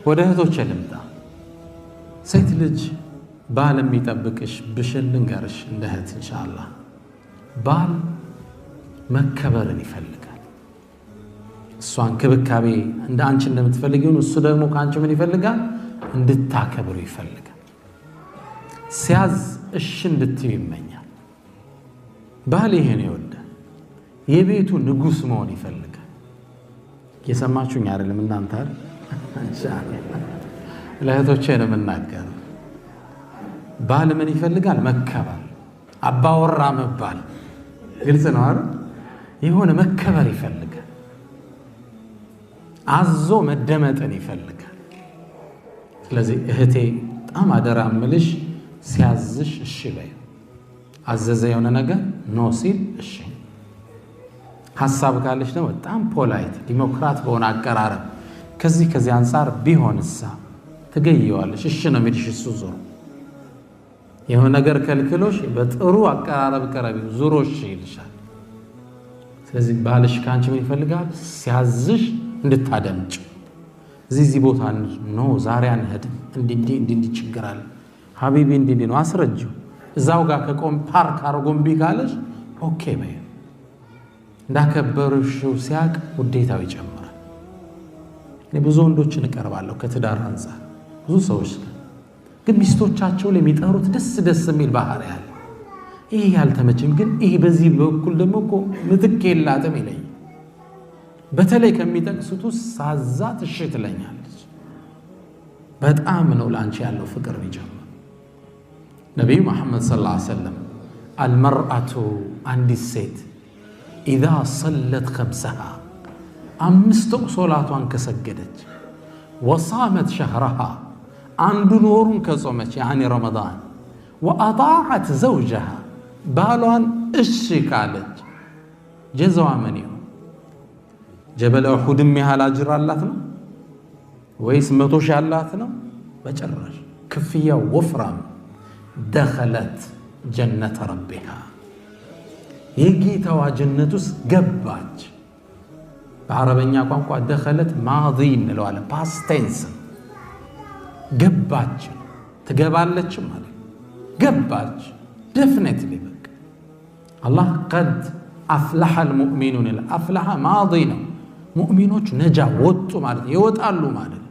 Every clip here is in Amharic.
ወደ እህቶቼ ልምጣ። ሴት ልጅ ባል የሚጠብቅሽ ብሽን ልንገርሽ እንደ እህት ኢንሻአላህ ባል መከበርን ይፈልጋል። እሷን ክብካቤ እንደ አንቺ እንደምትፈልጊው እሱ ደግሞ ከአንቺ ምን ይፈልጋል? እንድታከብሩ ይፈልጋል። ሲያዝ እሺ እንድትዩ ይመኛል። ባል ይሄን ይወዳል። የቤቱ ንጉስ መሆን ይፈልጋል። እየሰማችሁኝ አይደለም እናንተ አይደል? ኢንሻአላህ ለእህቶቼ ነው የምናገረው። ባል ምን ይፈልጋል? መከበር፣ አባወራ መባል። ግልጽ ነው አይደል? የሆነ መከበር ይፈልጋል። አዞ መደመጥን ይፈልጋል። ስለዚህ እህቴ በጣም አደራ እምልሽ ሲያዝሽ እሺ በይ። አዘዘ የሆነ ነገር ኖ ሲል እሺ። ሐሳብ ካለሽ ደግሞ በጣም ፖላይት ዲሞክራት በሆነ አቀራረብ ከዚህ አንፃር ቢሆንሳ ትገየዋለሽ። እሺ ነው የሚልሽ እሱ ዞሮ የሆነ ነገር ከልክሎሽ በጥሩ አቀራረብ ቀረቢው ዞሮ እሺ ይልሻል። ስለዚህ ባልሽ ካንቺ ምን ይፈልጋል? ሲያዝሽ እንድታደምጭ። እዚህ ቦታ ነው ዛሬ አንሄድም እንዲህ ችግር አለ ሀቢቢ እንዲህ ነው አስረጅው። እዛው ጋር ከቆም ፓርክ አርጎምቢ ካለሽ ኦኬ በይ። እንዳከበርሽው ሲያቅ ውዴታው ይጨምራል። እኔ ብዙ ወንዶችን እቀርባለሁ ከትዳር አንፃር ብዙ ሰዎች ግን ሚስቶቻቸው ላይ የሚጠሩት ደስ የሚል ባህሪ አለ። ይሄ ያልተመቸኝ ግን ይሄ በዚህ በኩል ደግሞ እኮ ምትክ የላትም ይለኝ። በተለይ ከሚጠቅሱት ውስጥ ሳዛት እሺ ትለኛለች። በጣም ነው ላንቺ ያለው ፍቅር ይጀምራል። ነብዩ መሐመድ ሰለላሁ ዐለይሂ ወሰለም አልመርአቱ አንዲት ሴት ኢዛ ሰለት ኸምሰሃ አምስት ሶላቷን ከሰገደች ወሳመት ሸህረሃ አንዱን ወሩን ከጾመች ያኒ ረመዳን ወአጣዐት ዘውጀሃ ባሏን እሺ ካለች ጀዛዋ ምን ይሁን? ጀበለ ኡሁድም ያህል አጅር አላት ነው ወይስ 100 ሺህ አላት ነው? በጭራሽ። ክፍያው ወፍራም። ደኸለት ጀነተ ረቢሃ የጌታዋ ጀነት ውስጥ ገባች። በአረበኛ ቋንቋ ደኸለት ማዲ እንለዋለን፣ ፓስት ቴንስ። ገባች ትገባለች ማለት ገባች። ደፍኔትሊ በቃ አላህ ቀድ አፍለሐ አልሙእሚኑን ይላል። አፍለሐ ማዲ ነው። ሙእሚኖች ነጃ ወጡ ማለት ይወጣሉ ማለት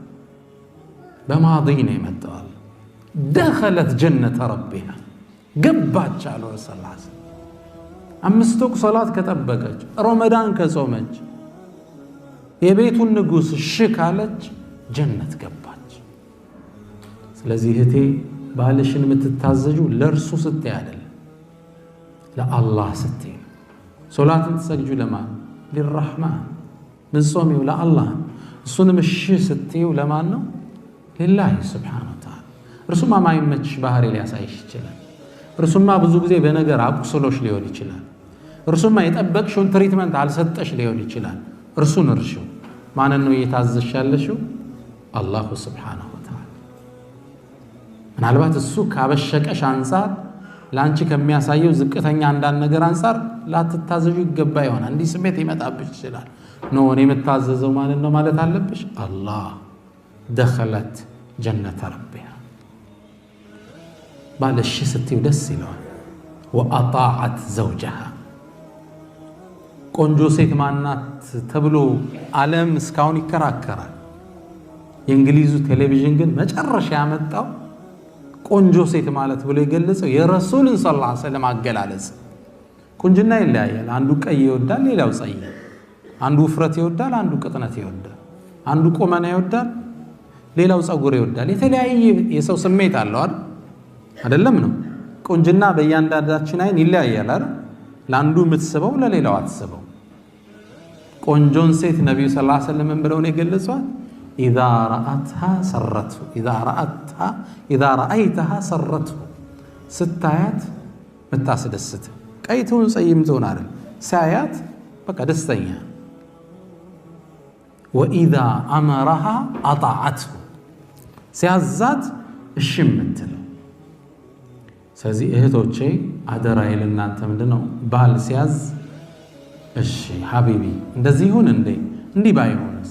በማዲ ነው የመጣው። ደኸለት ጀነተ ረቢሃ ገባች አሉ ረሱላህ ሰለላሁ ዐለይሂ ወሰለም። አምስት ወቅት ሶላት ከጠበቀች ረመዳን ከጾመች የቤቱን ንጉስ እሺ ካለች ጀነት ገባች። ስለዚህ እህቴ ባልሽን የምትታዘዡ ለእርሱ ስትይ አይደለም ለአላህ ስትይ። ሶላትን ትሰግጁ ለማን? ሊራህማን። ምንጾሚው ለአላህ። እሱንም እሺ ስትዩ ለማን ነው? ሊላሂ ሱብሓነሁ ወተዓላ። እርሱማ ማይመችሽ ባህሪ ሊያሳይሽ ይችላል። እርሱማ ብዙ ጊዜ በነገር አቁስሎሽ ሊሆን ይችላል። እርሱማ የጠበቅሽውን ትሪትመንት አልሰጠሽ ሊሆን ይችላል። እርሱን እርሺው። ማንን ነው እየታዘዝሽ ያለሽው? አላሁ ሱብሓነሁ ወተዓላ። ምናልባት እሱ ካበሸቀሽ አንፃር ለአንቺ ከሚያሳየው ዝቅተኛ አንዳንድ ነገር አንፃር ላትታዘዡ ይገባ ይሆናል። እንዲህ ስሜት ይመጣብሽ ይችላል። ኖ እኔ የምታዘዘው ማለት ነው ማለት አለብሽ። አላህ ደኸለት ጀነተ ረቢሃ ባልሽ ስትዩ ደስ ይለዋል። ወአጣዐት ዘውጀሃ ቆንጆ ሴት ማናት ተብሎ ዓለም እስካሁን ይከራከራል። የእንግሊዙ ቴሌቪዥን ግን መጨረሻ ያመጣው ቆንጆ ሴት ማለት ብሎ የገለጸው የረሱልን ሰለላሁ ዐለይሂ ወሰለም አገላለጽ። ቁንጅና ይለያያል። አንዱ ቀይ ይወዳል፣ ሌላው ጸይም። አንዱ ውፍረት ይወዳል፣ አንዱ ቅጥነት ይወዳል። አንዱ ቁመና ይወዳል፣ ሌላው ጸጉር ይወዳል። የተለያየ የሰው ስሜት አለው አይደለም ነው። ቁንጅና በእያንዳንዳችን አይን ይለያያል አይደል? ለአንዱ የምትስበው ለሌላው አትስበው። ቆንጆን ሴት ነብዩ ሰለላሁ ዐለይሂ ወሰለም ብለው ነው የገለጿት። ኢዛ ረአትሃ ሰረቱ ኢዛ ረአይተሃ ሰረቱ ስታያት ምታስደስት። ቀይቱን ጸይም ትሆን አይደል? ሳያት በቃ ደስተኛ። ወኢዛ አመረሃ አጣዐትሁ ሲያዛት እሺ የምትለው። ስለዚህ እህቶቼ አደራዬ ለእናንተ ምንድነው? ባል ሲያዝ እሺ ሀቢቢ እንደዚህ ይሁን እንዴ እንዲህ ባይሆንስ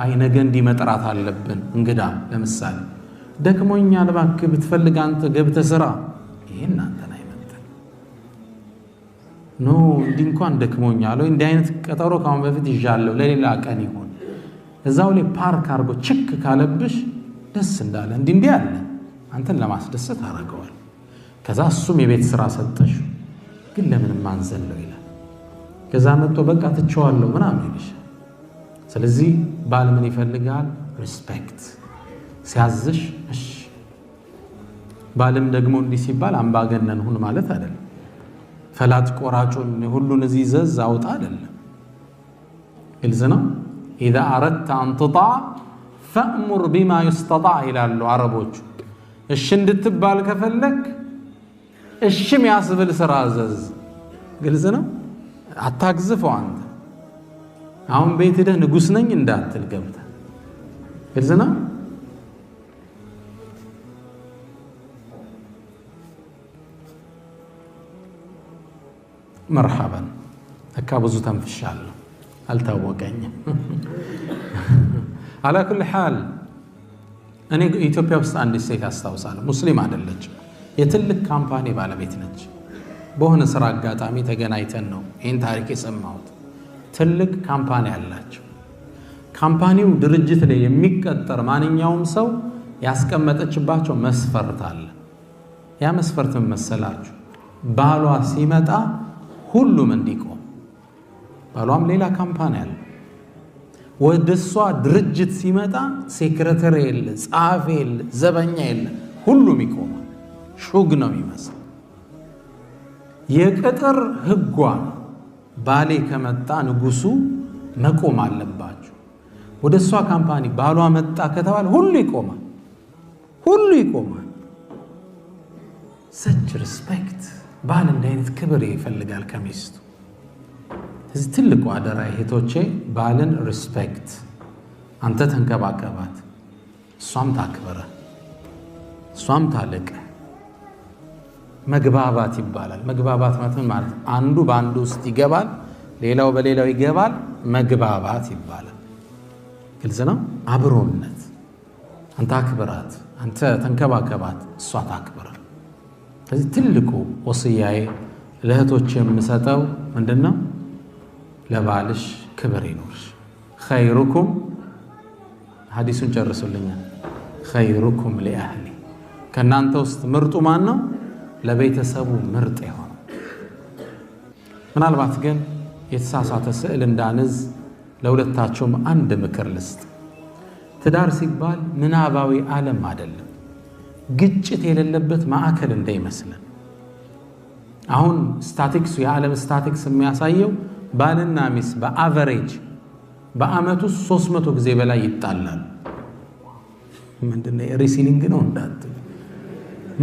አይ ነገ እንዲመጥራት አለብን እንግዳ ለምሳሌ ደክሞኛል እባክህ ብትፈልግ አንተ ገብተህ ስራ ይሄን አንተን አይመጣም ኖ እንኳን ደክሞኛል ወይ እንዲህ አይነት ቀጠሮ ካሁን በፊት ይዣለሁ ለሌላ ቀን ይሆን እዛው ላይ ፓርክ አርጎ ችክ ካለብሽ ደስ እንዳለ እንዲህ አለ አንተን ለማስደሰት አረጋዋል ከዛ እሱም የቤት ስራ ሰጠሽ ግን ለምን ማንዘለው ይላል ከዛ መጥቶ በቃ ትቸዋለሁ ምናምን ይልሽ ስለዚህ ባል ምን ይፈልጋል ሪስፔክት ሲያዝሽ እሺ ባልም ደግሞ እንዲህ ሲባል አምባገነን ሁን ማለት አይደለም ፈላጭ ቆራጩን ሁሉን እዚህ ዘዝ አውጣ አይደለም ግልጽ ነው اذا اردت ان تطاع فامر بما يستطاع ይላሉ አረቦቹ እሺ እንድትባል ከፈለክ እሺም ያስብል ስራ አዘዝ ግልጽ ነው አታግዝፈው አንተ አሁን ቤት ሄደህ ንጉስ ነኝ እንዳትል ገብታ ግልጽ ነው مرحبا አካብዙ ተንፍሻለሁ አልታወቀኝም على كل حال እኔ ኢትዮጵያ ውስጥ አንድ ሴት አስታውሳለሁ ሙስሊም አይደለችም የትልቅ ካምፓኒ ባለቤት ነች በሆነ ስራ አጋጣሚ ተገናኝተን ነው ይሄን ታሪክ የሰማሁት ትልቅ ካምፓኒ አላቸው ካምፓኒው ድርጅት ላይ የሚቀጠር ማንኛውም ሰው ያስቀመጠችባቸው መስፈርት አለ ያ መስፈርት መሰላችሁ ባሏ ሲመጣ ሁሉም እንዲቆም ባሏም ሌላ ካምፓኒ አለ ወደሷ ድርጅት ሲመጣ ሴክሬታሪ የለ ጻፊ የለ ዘበኛ የለ ሁሉም ይቆማል ሹግ ነው የሚመስል የቅጥር ህጓ ባሌ ከመጣ ንጉሱ መቆም አለባቸው ወደሷ ካምፓኒ ባሏ መጣ ከተባለ ሁሉ ይቆማል such respect ባል እንደ አይነት ክብር ይፈልጋል ከሚስቱ እዚህ ትልቁ አደራ እህቶቼ ባልን ሪስፔክት አንተ ተንከባከባት እሷም ታክብረ እሷም ታለቀ መግባባት ይባላል መግባባት ማለት አንዱ ባንዱ ውስጥ ይገባል ሌላው በሌላው ይገባል መግባባት ይባላል ግልጽ ነው አብሮነት አንተ አክብራት አንተ ተንከባከባት እሷ ታክብረ ስለዚህ ትልቁ ወሲያዬ ለእህቶቼ የምሰጠው ምንድነው ለባልሽ ክብር ይኖርሽ خيركم ሐዲሱን ጨርሱልኛል خيركم لأهلي ከናንተ ውስጥ ምርጡ ማን ነው ለቤተሰቡ ምርጥ ይሆን ምናልባት ግን የተሳሳተ ስዕል እንዳንዝ ለሁለታቸውም አንድ ምክር ልስጥ ትዳር ሲባል ምናባዊ ዓለም አይደለም ግጭት የሌለበት ማዕከል እንዳይመስለን አሁን ስታቲክሱ የዓለም ስታቲክስ የሚያሳየው ባልና ሚስት በአቨሬጅ በአመቱ 300 ጊዜ በላይ ይጣላሉ ምንድነው ሪሲሊንግ ነው እንዳት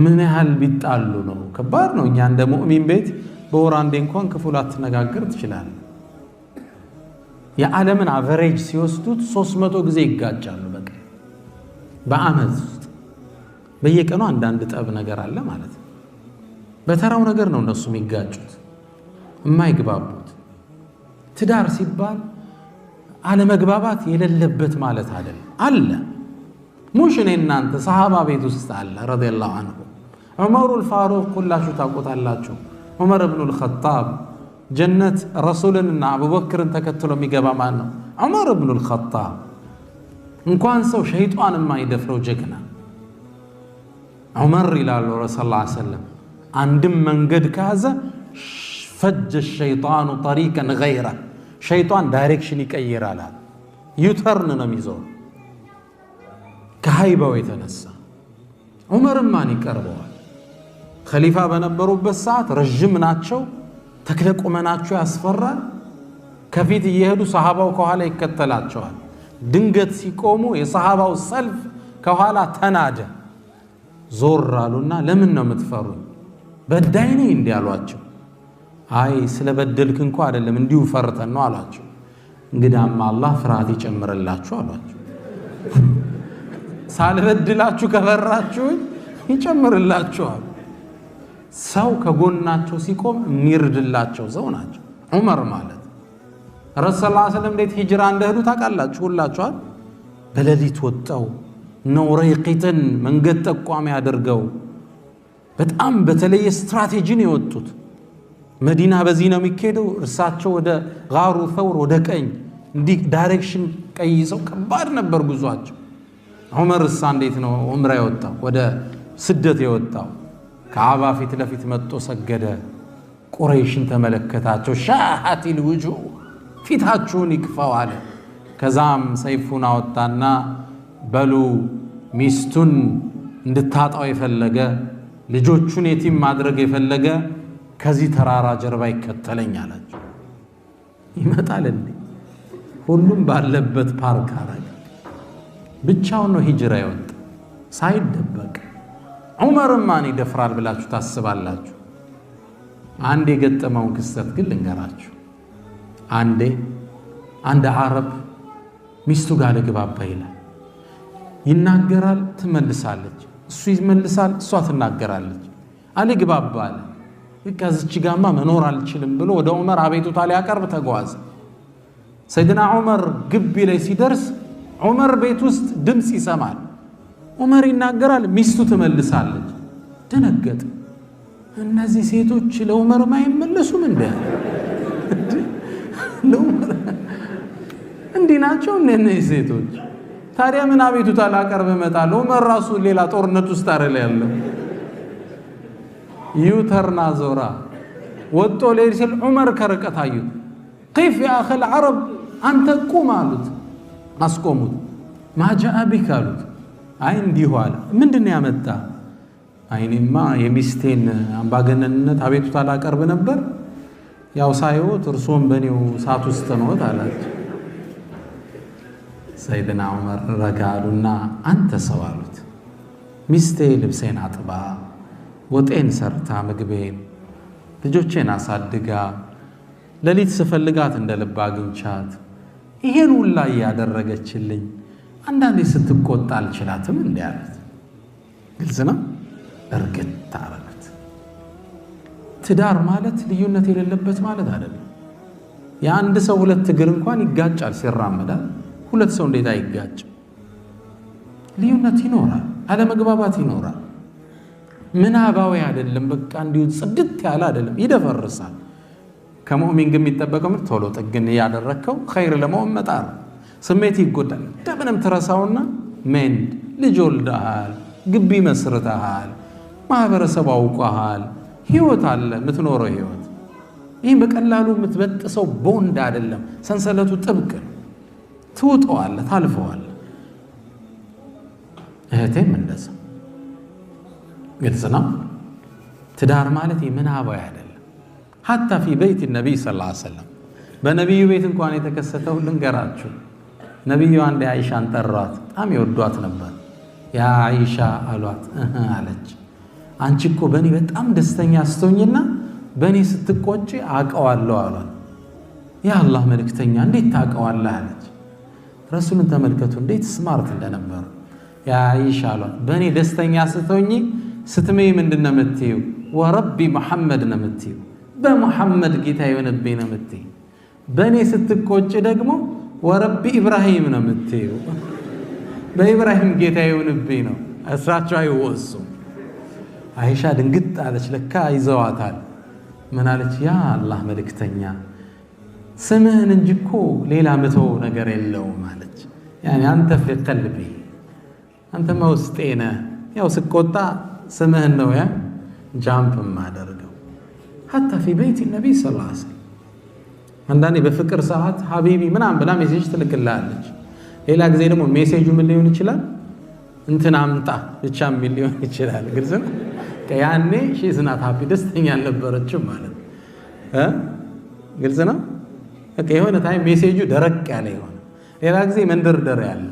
ምን ያህል ቢጣሉ ነው ከባድ ነው እኛ እንደ ሙእሚን ቤት በወር አንዴ እንኳን ክፉላት ተነጋገር ትችላል የዓለምን አቨሬጅ ሲወስዱት 300 ጊዜ ይጋጫሉ በቃ በአመት በየቀኑ አንዳንድ ጠብ ነገር አለ ማለት ነው በተራው ነገር ነው እነሱ የሚጋጩት የማይግባቡት ትዳር ሲባል አለ መግባባት የሌለበት ማለት አይደለም አለ ሙሽ እናንተ ሰሃባ ቤት ውስጥ አለ ረዲየላሁ ዐንሁ ዑመር الفاروق ኩላችሁ ታቆታላችሁ ዑመር ኢብኑ الخطاب ጀነት ረሱልንና አቡበክርን ተከትሎ የሚገባ ማን ነው ዑመር ኢብኑ الخطاب እንኳን ሰው ሸይጣን የማይደፍረው ጀግና ዑመር ይላሉ ረሱል ሰለላሁ ዐለይሂ ወሰለም አንድም መንገድ ካዘ ፈጀ الشيطان طريقا غيره ሸይጣን ዳይሬክሽን ይቀይራል ዩተርን ነው የሚዞር ከሃይባው የተነሳ ዑመርም ማን ይቀርበዋል ኸሊፋ በነበሩበት ሰዓት ረጅም ናቸው ተክለቁመናቸው ያስፈራል ከፊት እየሄዱ ሰሃባው ከኋላ ይከተላቸዋል ድንገት ሲቆሙ የሰሃባው ሰልፍ ከኋላ ተናደ ዞር አሉና ለምን ነው የምትፈሩ በዳይኔ እንዲያሏቸው አይ ስለበደልክ እንኳን አይደለም እንዲሁ ፈርተን ነው አላቸው እንግዳማ አላህ ፍርሃት ይጨምርላችሁ አሏቸው ሳልበድላችሁ ከፈራችሁ ይጨምርላችኋል ሰው ከጎናቸው ሲቆም የሚርድላቸው ሰው ናቸው ዑመር ማለት ረሱል ሰለላሁ ዐለይሂ ወሰለም እንዴት ሂጅራ እንደሄዱ ታውቃላችሁ ሁላችኋል በሌሊት ወጣው ነው ረይቂትን መንገድ ጠቋሚ አድርገው በጣም በተለየ ስትራቴጂ ነው የወጡት። መዲና በዚህ ነው የሚካሄደው፣ እርሳቸው ወደ ጋሩ ተውር ወደ ቀኝ እንዲህ ዳይሬክሽን ቀይሰው ከባድ ነበር ጉዟቸው። ዑመርስ እንዴት ነው ዑምራ የወጣው ወደ ስደት የወጣው? ከዓባ ፊት ለፊት መጥቶ ሰገደ። ቁረይሽን ተመለከታቸው። ሻሃቲል ውጁህ ፊታችሁን ይክፋው አለ። ከዛም ሰይፉን አወጣና በሉ ሚስቱን እንድታጣው የፈለገ ልጆቹን የቲም ማድረግ የፈለገ ከዚህ ተራራ ጀርባ ይከተለኝ አላቸው። ይመጣል እንዴ? ሁሉም ባለበት ፓርክ አረገ። ብቻውን ነው ሂጅራ የወጣ ሳይደበቅ። ዑመርም ማን ይደፍራል ብላችሁ ታስባላችሁ? አንድ የገጠመውን ክስተት ግን ልንገራችሁ። አንድ አረብ ሚስቱ ጋር ልግባባ ይላል። ይናገራል፣ ትመልሳለች፣ እሱ ይመልሳል፣ እሷ ትናገራለች። አልግባባ አለ። በቃ እዚች ጋማ መኖር አልችልም ብሎ ወደ ዑመር አቤቱታ ሊያቀርብ ተጓዘ። ሰይድና ዑመር ግቢ ላይ ሲደርስ ዑመር ቤት ውስጥ ድምፅ ይሰማል። ዑመር ይናገራል፣ ሚስቱ ትመልሳለች። ደነገጠ። እነዚህ ሴቶች ለዑመር ማይመለሱም እንዴ? ለዑመር እንዲህ ናቸው እነዚህ ሴቶች? ታዲያ ምን አቤቱታ ላቀርብ እመጣለሁ? ዑመር ራሱ ሌላ ጦርነት ውስጥ አይደል ያለው? ዩተርና ዞራ ወጦ ለይል ሲል ዑመር ከርቀት አዩት። كيف يا أخي العرب አንተ ቁም አሉት። አስቆሙት። ማጃአ ቢክ አሉት። አይ እንዲሁ አለ። ምንድነው ያመጣ? አይኔማ የሚስቴን አምባገነንነት አቤቱታ ላቀርብ ነበር፣ ያው ሳይወት እርሶም በኔው ሳት ውስጥ ነዎት አላቸው። ሰይድና ዑመር ረጋሉና አንተ ሰው አሉት፣ ሚስቴ ልብሴን አጥባ ወጤን ሰርታ ምግቤን ልጆቼን አሳድጋ ለሊት ስፈልጋት እንደልባ አግኝቻት ይሄን ሁላ ያደረገችልኝ አንዳንዴ ስትቆጣ አልችላትም እንዴ አሉት። ግልጽ ነው። እርግጥ ታረጋት። ትዳር ማለት ልዩነት የሌለበት ማለት አይደለም። የአንድ ሰው ሁለት እግር እንኳን ይጋጫል ሲራመዳል። ሁለት ሰው እንዴት አይጋጭም? ልዩነት ይኖራል፣ አለመግባባት ይኖራል። ምናባዊ አይደለም። በቃ እንዲሁ ጽድት ያለ አይደለም፣ ይደፈርሳል። ከሙእሚን ግን የሚጠበቀው ቶሎ ጥግን ያደረከው ኸይር ለመሆን መጣር። ስሜት ይጎዳል። እንደምንም ትረሳውና ምን ልጅ ወልደሃል፣ ግቢ መስርተሃል፣ ማህበረሰብ አውቀሃል፣ ህይወት አለ የምትኖረው ህይወት። ይህ በቀላሉ የምትበጥሰው ቦንድ አይደለም። ሰንሰለቱ ጥብቅ ነው። ትውጠዋለህ፣ ታልፈዋለህ። እህቴም እንደዛ ግልጽ ነው። ትዳር ማለት ምናባዊ አይደለም። ሐታ ፊ በይት ነቢይ ሰለላሁ ዐለይሂ ወሰለም በነቢዩ ቤት እንኳን የተከሰተው ልንገራችሁ። ነቢዩ አንዴ አይሻን ጠሯት። በጣም ይወዷት ነበር። ያ አይሻ አሏት። አለች አንቺ እኮ በእኔ በጣም ደስተኛ ስትሆኝና በእኔ ስትቆጪ አውቀዋለሁ አሏት። ያ አላህ መልእክተኛ እንዴት ታውቀዋለህ አለች። ረሱልን ተመልከቱ እንዴት ስማርት እንደነበሩ። ያ አይሻ አሏት በእኔ ደስተኛ ስትሆኝ ስትመይ ምንድነው የምትይው? ወረቢ መሐመድ ነው የምትይው። በመሐመድ ጌታ የሆነብኝ ነው የምትይው። በእኔ ስትቆጭ ደግሞ ወረቢ ኢብራሂም ነው የምትይው። በኢብራሂም ጌታ የሆነብኝ ነው። እሳቸው አይወሱም። አይሻ ድንግጥ አለች። ለካ ይዘዋታል። ምን አለች? ያ አላህ መልእክተኛ ስምህን እንጂ እኮ ሌላ ምተው ነገር የለውም አለች። ያኔ አንተ ፊ ቀልቢ አንተ ውስጤ ነህ። ያው ስቆጣ ስምህን ነው ያ ጃምፕ ማደርገው። ሐታ ፊ በይት ነቢይ ሰለላሁ ዐለይሂ ወሰለም አንዳንዴ በፍቅር ሰዓት ሀቢቢ ምናምን ብላ ሜሴጅ ትልክልሃለች። ሌላ ጊዜ ደግሞ ሜሴጁ ምን ሊሆን ይችላል? እንትን አምጣ ብቻ ምን ሊሆን ይችላል? ግልጽ ነው። ያኔ ሺዝናት ሀፒ ደስተኛ አልነበረችም ማለት ግልጽ ነው። በቃ የሆነ ታይም ሜሴጁ ደረቅ ያለ ይሆን፣ ሌላ ጊዜ መንደርደር ያለ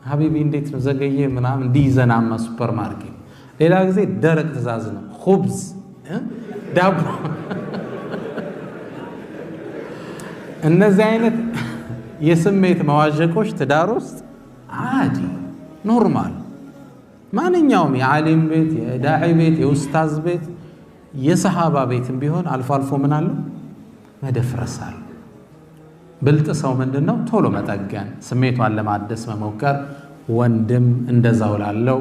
ሀቢቢ እንዴት ነው ዘገየ ምናምን እንዲዘናማ ሱፐር ማርኬት። ሌላ ጊዜ ደረቅ ትእዛዝ ነው፣ ኹብዝ ዳቦ። እነዚህ አይነት የስሜት መዋዠቆች ትዳር ውስጥ አዲ ኖርማል። ማንኛውም የዓሊም ቤት፣ የዳዒ ቤት፣ የኡስታዝ ቤት፣ የሰሃባ ቤትም ቢሆን አልፎ አልፎ ምን አለው መደፍረስ አለ። ብልጥ ሰው ምንድነው ቶሎ መጠገን ስሜቷን ለማደስ መሞከር ወንድም እንደዛው ላለው